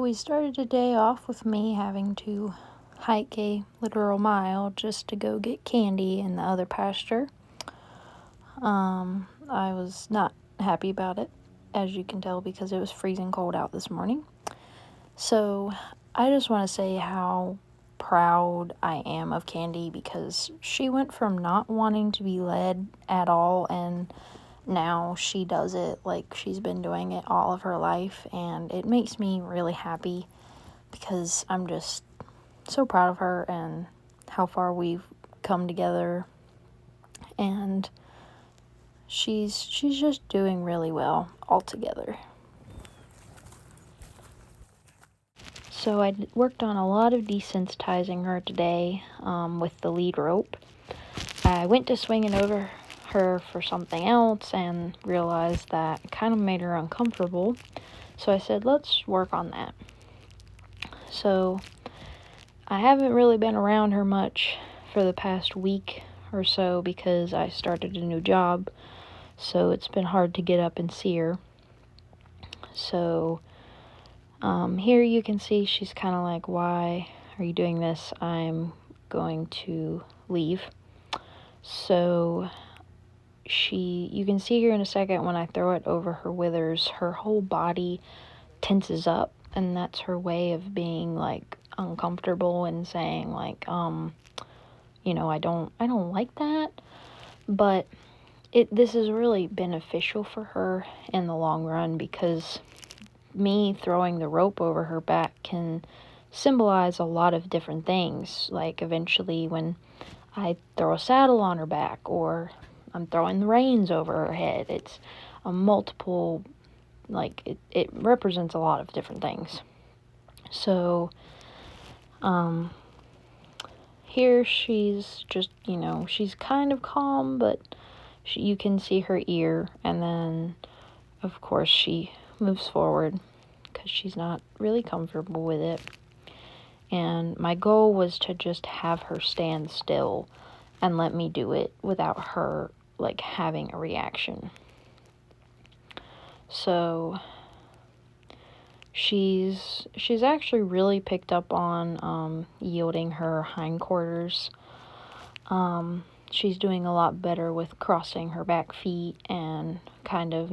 we started the day off with me having to hike a literal mile just to go get candy in the other pasture. I was not happy about it, as you can tell, because it was freezing cold out this morning. So I just want to say how proud I am of Candy, because she went from not wanting to be led at all, and now she does it like she's been doing it all of her life, and it makes me really happy because I'm just so proud of her and how far we've come together, and she's just doing really well altogether. So I worked on a lot of desensitizing her today with the lead rope. I went to swing it over her for something else and realized that it kind of made her uncomfortable. So I said, let's work on that. So I haven't really been around her much for the past week or so because I started a new job. So it's been hard to get up and see her. So here you can see she's kind of like, why are you doing this? I'm going to leave. So you can see here in a second when I throw it over her withers, her whole body tenses up, and that's her way of being like uncomfortable and saying like, I don't like that. But this is really beneficial for her in the long run, because me throwing the rope over her back can symbolize a lot of different things. Like eventually when I throw a saddle on her back, or I'm throwing the reins over her head, it's a multiple, like it represents a lot of different things. So here she's just, she's kind of calm, but you can see her ear, and then of course she moves forward because she's not really comfortable with it. And my goal was to just have her stand still and let me do it without her like having a reaction. So she's actually really picked up on yielding her hindquarters. She's doing a lot better with crossing her back feet and kind of,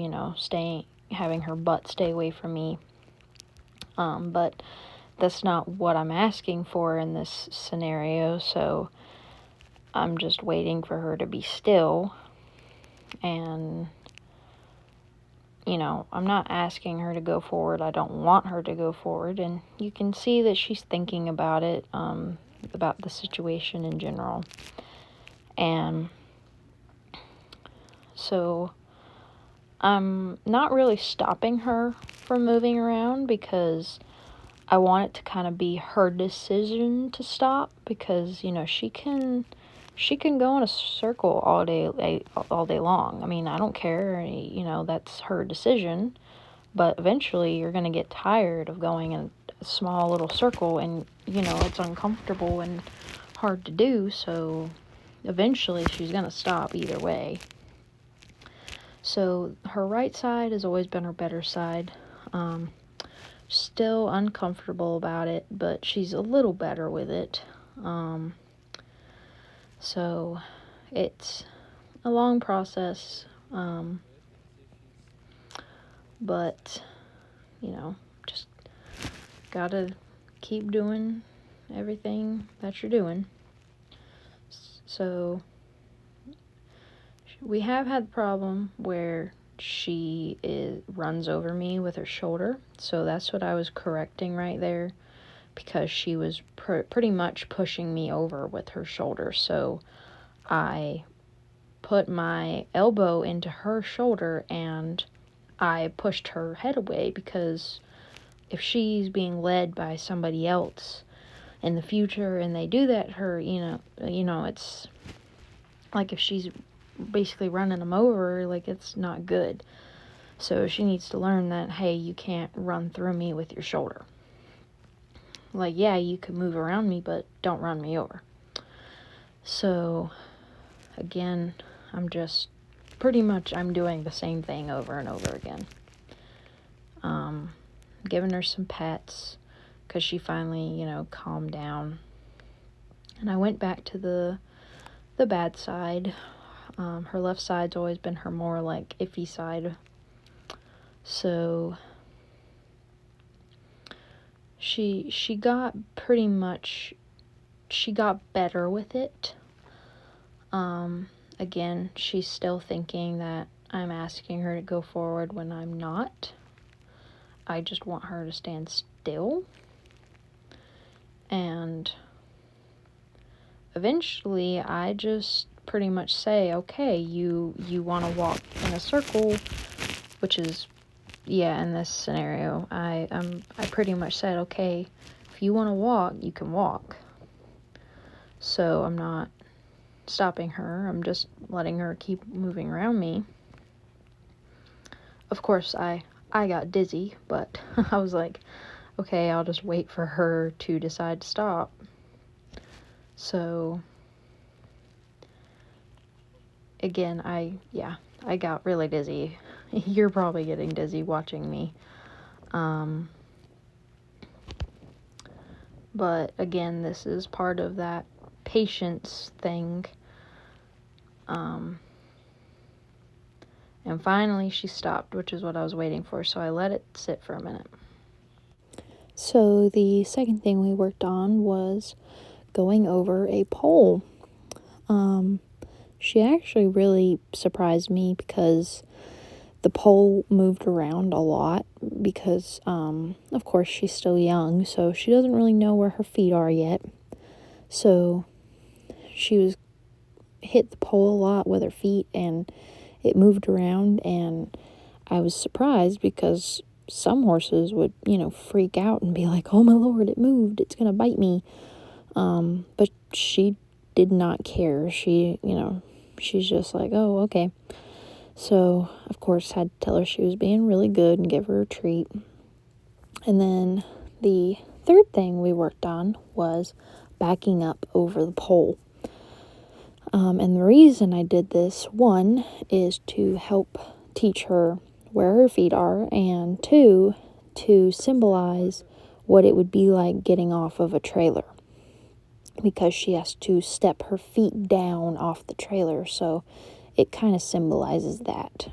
having her butt stay away from me. But that's not what I'm asking for in this scenario, so I'm just waiting for her to be still. And I'm not asking her to go forward. I don't want her to go forward. And you can see that she's thinking about it, about the situation in general. And so I'm not really stopping her from moving around, because I want it to kind of be her decision to stop, because, she can go in a circle all day long. I mean, I don't care, that's her decision, but eventually you're going to get tired of going in a small little circle, and, it's uncomfortable and hard to do, so eventually she's going to stop either way. So her right side has always been her better side. Still uncomfortable about it, but she's a little better with it. So it's a long process, but just gotta keep doing everything that you're doing. So we have had the problem where she runs over me with her shoulder, so that's what I was correcting right there, because she was pretty much pushing me over with her shoulder. So I put my elbow into her shoulder and I pushed her head away, because if she's being led by somebody else in the future and they do that to her, it's like if she's basically running them over, like it's not good. So she needs to learn that, hey, you can't run through me with your shoulder. Like, yeah, you can move around me, but don't run me over. So again, I'm doing the same thing over and over again. Giving her some pets, because she finally, calmed down. And I went back to the bad side. Her left side's always been her more like iffy side. So she got pretty much, she got better with it. Again, she's still thinking that I'm asking her to go forward when I'm not. I just want her to stand still. And eventually I just pretty much say, okay, you want to walk in a circle, which is, in this scenario, I pretty much said, okay, if you want to walk, you can walk. So I'm not stopping her. I'm just letting her keep moving around me. Of course, I got dizzy, but I was like, okay, I'll just wait for her to decide to stop. So again, I got really dizzy. You're probably getting dizzy watching me. But again, this is part of that patience thing. And finally she stopped, which is what I was waiting for, so I let it sit for a minute. So the second thing we worked on was going over a pole. She actually really surprised me because the pole moved around a lot because, of course, she's still young, so she doesn't really know where her feet are yet. So she hit the pole a lot with her feet, and it moved around, and I was surprised because some horses would, freak out and be like, oh my lord, it moved, it's gonna bite me. But she did not care. She's just like, oh, okay. So, of course, had to tell her she was being really good and give her a treat. And then the third thing we worked on was backing up over the pole. And the reason I did this, one, is to help teach her where her feet are, and two, to symbolize what it would be like getting off of a trailer, because she has to step her feet down off the trailer, so it kind of symbolizes that.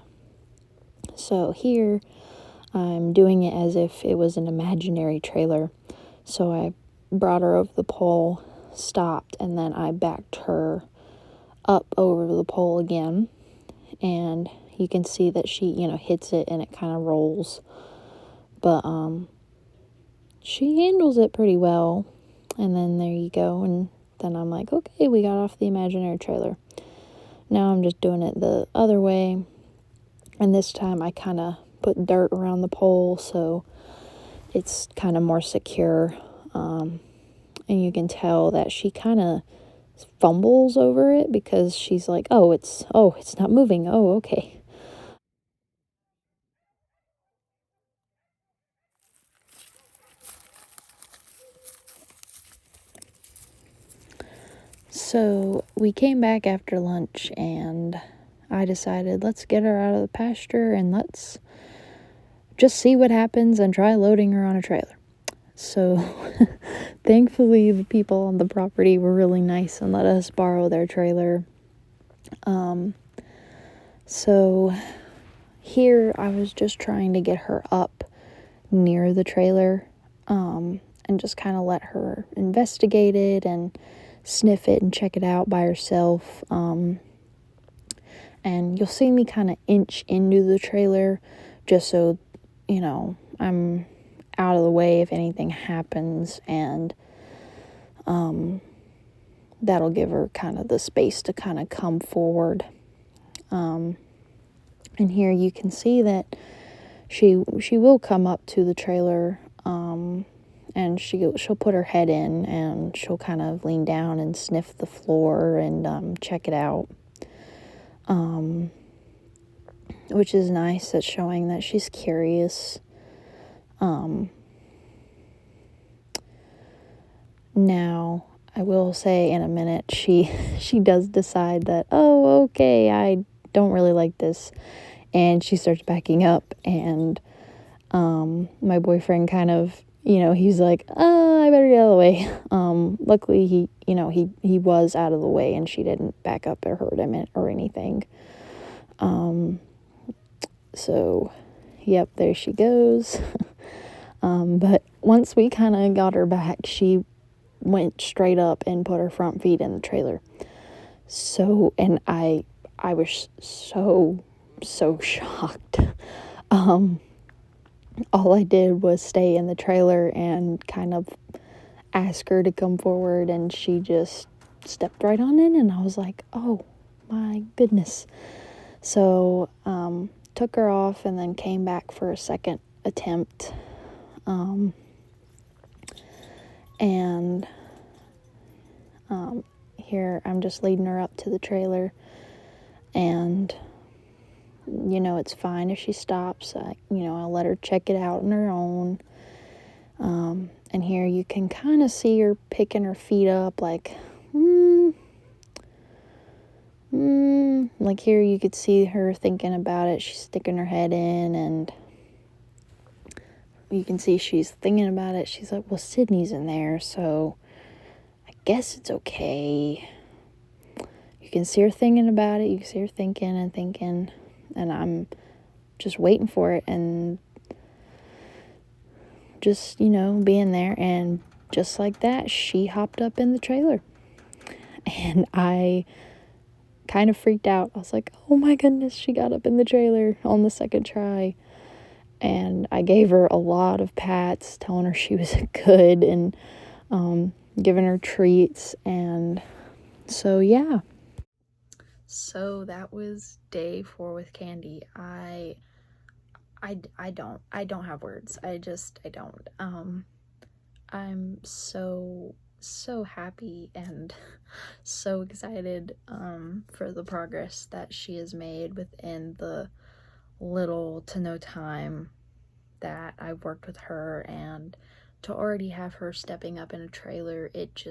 So here I'm doing it as if it was an imaginary trailer. So I brought her over the pole, stopped, and then I backed her up over the pole again, and you can see that she, hits it and it kind of rolls, but she handles it pretty well. And then there you go, and then I'm like, okay, we got off the imaginary trailer. Now I'm just doing it the other way, and this time I kind of put dirt around the pole so it's kind of more secure, and you can tell that she kind of fumbles over it because she's like, it's not moving, okay. So we came back after lunch, and I decided, let's get her out of the pasture and let's just see what happens and try loading her on a trailer. So thankfully the people on the property were really nice and let us borrow their trailer. So here I was just trying to get her up near the trailer, and just kind of let her investigate it and sniff it and check it out by herself. And you'll see me kind of inch into the trailer just so, I'm out of the way if anything happens, and that'll give her kind of the space to kind of come forward. And here you can see that she will come up to the trailer, and she'll put her head in, and she'll kind of lean down and sniff the floor and check it out, which is nice. That's showing that she's curious. Now I will say in a minute she does decide that, okay, I don't really like this, and she starts backing up, and my boyfriend kind of he's like, I better get out of the way. Luckily he was out of the way and she didn't back up or hurt him or anything. So, yep, there she goes. But once we kind of got her back, she went straight up and put her front feet in the trailer. So, and I was so shocked. All I did was stay in the trailer and kind of ask her to come forward, and she just stepped right on in, and I was like, oh my goodness. So, took her off and then came back for a second attempt. And here I'm just leading her up to the trailer, and it's fine if she stops. I'll let her check it out on her own. And here you can kind of see her picking her feet up, like, like here you could see her thinking about it. She's sticking her head in, and you can see she's thinking about it. She's like, well, Sydney's in there, so I guess it's okay. You can see her thinking about it. You can see her thinking, and I'm just waiting for it and just, being there. And just like that, she hopped up in the trailer. And I kind of freaked out. I was like, oh my goodness, she got up in the trailer on the second try. And I gave her a lot of pats, telling her she was good, and giving her treats. And so, yeah. So that was day 4 with Candy. I don't have words. I don't. I'm so happy and so excited for the progress that she has made within the little to no time that I've worked with her, and to already have her stepping up in a trailer, it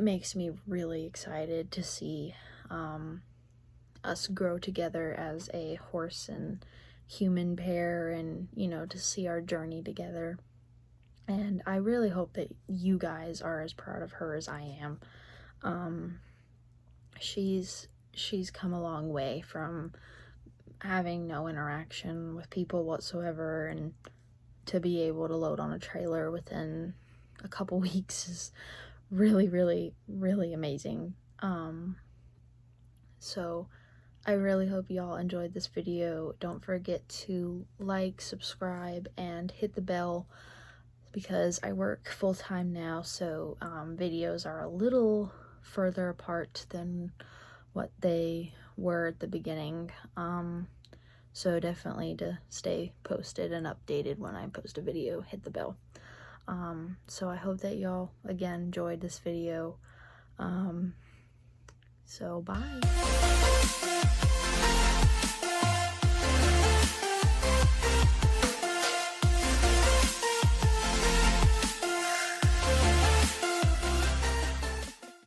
makes me really excited to see us grow together as a horse and human pair, and to see our journey together. And I really hope that you guys are as proud of her as I am. She's come a long way from having no interaction with people whatsoever, and to be able to load on a trailer within a couple weeks is really, really, really amazing. So I really hope y'all enjoyed this video. Don't forget to like, subscribe, and hit the bell, because I work full-time now, so videos are a little further apart than what they were at the beginning. So definitely to stay posted and updated when I post a video, hit the bell. So I hope that y'all again enjoyed this video. So bye.